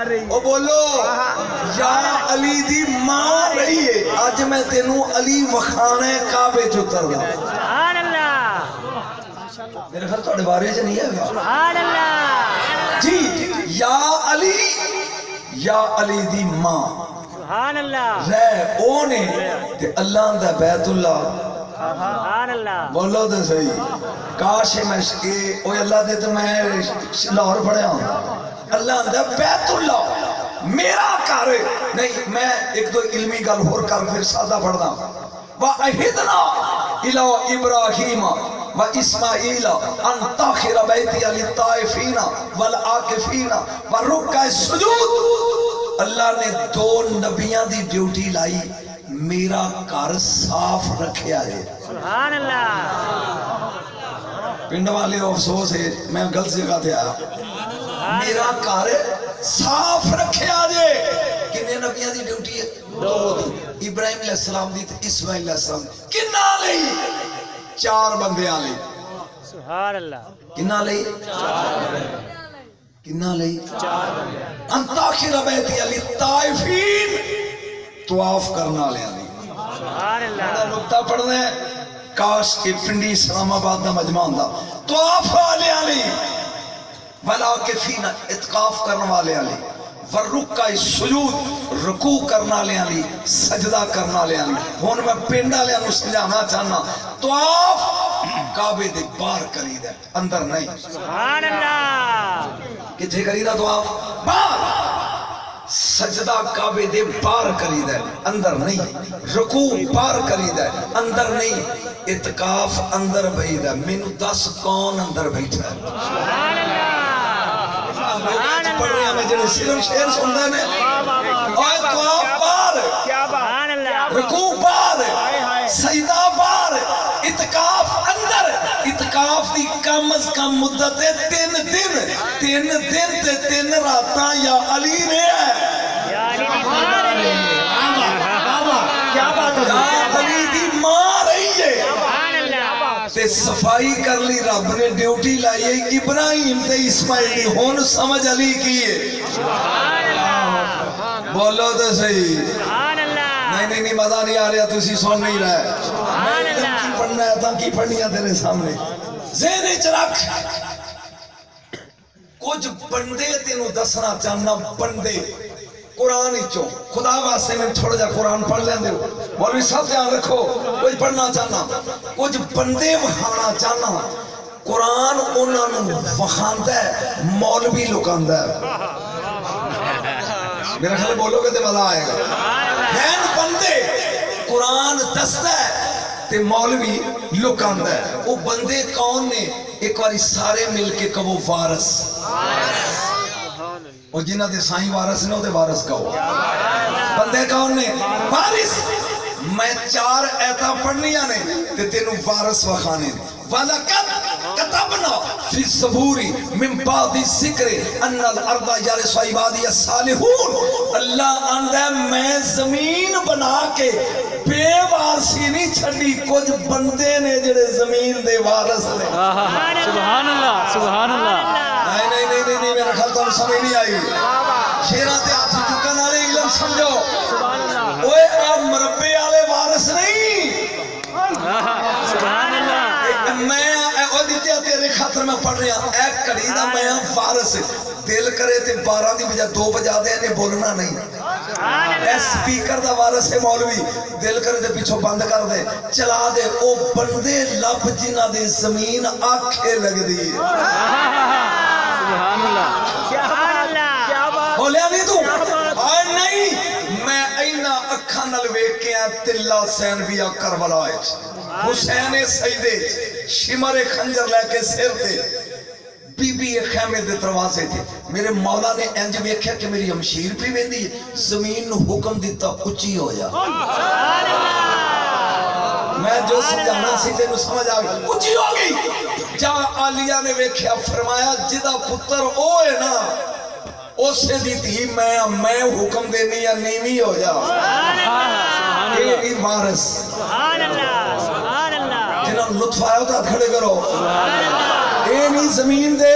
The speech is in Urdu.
او بولو یا علی دی ماں رہی ہے آج میں تینوں علی وخانے کعبے چتر دا سبحان اللہ میرے گھر تو بارے سے نہیں ہے سبحان اللہ جی یا علی دی ماں سبحان اللہ رہ اونے تے اللہ دا بیت اللہ سبحان اللہ بولو تو صحیح کاش میں اوے اللہ دے تو میں لاہور پڑھیا ہوں اللہ دا بیت اللہ میرا کار نہیں میں ایک دو علمی گل ہور کر پھر سادہ پڑھدا وَأَهِدْنَا إِلَىٰ إِبْرَاهِيمَ وَإِسْمَاعِيلَ أَن طَاهِرَ بَيْتِيَ لِلطَّائِفِينَ وَالْعَاكِفِينَ وَالرُّكَّعِ السُّجُودِ اللہ نے دو نبیاں دی ڈیوٹی لائی میرا گھر صاف رکھیا ہے سبحان اللہ پنڈ والے افسوس ہے میں غلط جگہ تے آیا میرا گھر صاف رکھیا جے کنے نبیاں دی ڈیوٹی ہے دو دی ابراہیم علیہ السلام دی تے اسماعیل علیہ السلام کنا لئی چار بندے آلے سبحان اللہ کنا لئی کنا لئی انتاخر بیتی علی طائفین طواف کرنا لے آلی سبحان اللہ نکتہ پڑھنے کاش کے پنڈی اسلام آباد دا مجمع ہوندا طواف والے آلی وَالْعَاكِفِينَ اتقاف کرنے والے آلی وَالرُّكَّعِ السُّجُودِ رکوع کرنا لے آلی سجدہ کرنا لے آلی ہون میں پنڈا لے آنو سمجھانا چاہنا طواف کعبے دے باہر کری دے اندر نہیں سبحان اللہ کتھے کری دا طواف باہر سجدہ کعبے دے باہر کری دے اندر نہیں رکوع باہر کری دے اندر نہیں اتقاف اندر بھئی دے مینو دس کون اندر بیٹھا ہے سبحان اللہ پڑھ رہے ہیں میں جنہیں سلم شہر سندہ نے اور طواف باہر سبحان اللہ رکوع باہر سجدہ باہر اتقاف اندر اتقاف دی کم از کم مدت ہے 3 دن تے 3 راتاں یا علی نے ہے یا علی دی ماں رہی ہے کیا بات ہے یا علی دی ماں رہی ہے سبحان اللہ تے صفائی کر لی رب نے ڈیوٹی لائی ہے ابراہیم تے اسماعیل دی ہون سمجھ علی کی ہے سبحان اللہ بولو تو صحیح سبحان اللہ نہیں مزہ نہیں آ رہا تسی سن نہیں رہے سبحان اللہ کی پڑھنا ہے تاں کی پڑھنی ہے تیرے سامنے ذہن وچ رکھ کچھ بندے تینوں دسنا چاہنا بندے قرآن چوں خدا واسطے میں تھوڑا جا قرآن پڑھ لیندے ہو مولوی صاحب دھیان رکھو کچھ پڑھنا چاہنا کچھ بندے وہانا چاہنا قرآن انہاں نوں وہاندا ہے مولوی لکاندا ہے میرا خیال بولو گے تے مزہ آئے گا ہیں بندے قرآن دستا ہے تے مولوی لکاندا ہے وہ بندے کون نے ایک باری سارے مل کے کہو وارث اور جنہ دے سائیں وارث نے وہ دے وارث کہو بندے کون نے وارث میں 4 ایتاں پڑھنیاں نے تے تینوں وارث وخانے نے وَلَقَدْ كَتَبْنَا فِي الزَّبُورِ مِن بَعْدِ الذِّكْرِ أَنَّ الْأَرْضَ يَرِثُهَا عِبَادِيَ الصَّالِحُونَ اللہ آندا ہے میں زمین بنا کے بے وارثی نہیں چھڈی کچھ بندے نے جڑے زمین دے وارث نے سبحان اللہ سبحان اللہ نہیں میرا خیال تو سمجھ نہیں آئی شیراں تے ہاتھ چکن والے علم سمجھو اوئے آ مربے والے وارث نہیں سبحان اللہ میں او دیتے تیرے خاطر میں پڑھ رہا اے کڑی دا میں وارث دل کرے تے 12 دی بجا 2 بجا دے نے بولنا نہیں اے سپیکر دا وارث ہے مولوی دل کرے تے پیچھے بند کر دے چلا دے او بندے لب جنہاں دے زمین آنکھیں لگ دی سبحان اللہ سبحان اللہ بولیا نہیں تو اور نہیں میں اینا اکھاں نال ویکھ کے تلا حسین بھی کربلا حسین سیدے شمر خنجر لے کے سر تے بی بی خیمے دے دروازے تھے میرے مولا نے انج ویکھیا کہ میری ہمشیر پی ویندی ہے زمین نو حکم دیتا اونچی ہو جا میں جو سمجھانا سی تینوں سمجھ آ گئی اونچی ہو گئی جا عالیہ نے ویکھیا فرمایا جدا پتر او ہے نا اسے دی تھی میں حکم دینی یا نیوی ہو جا یہ بھی وارث سبحان اللہ سبحان اللہ جنہوں لطف آیا ہوتا کھڑے کرو اے نہیں زمین دے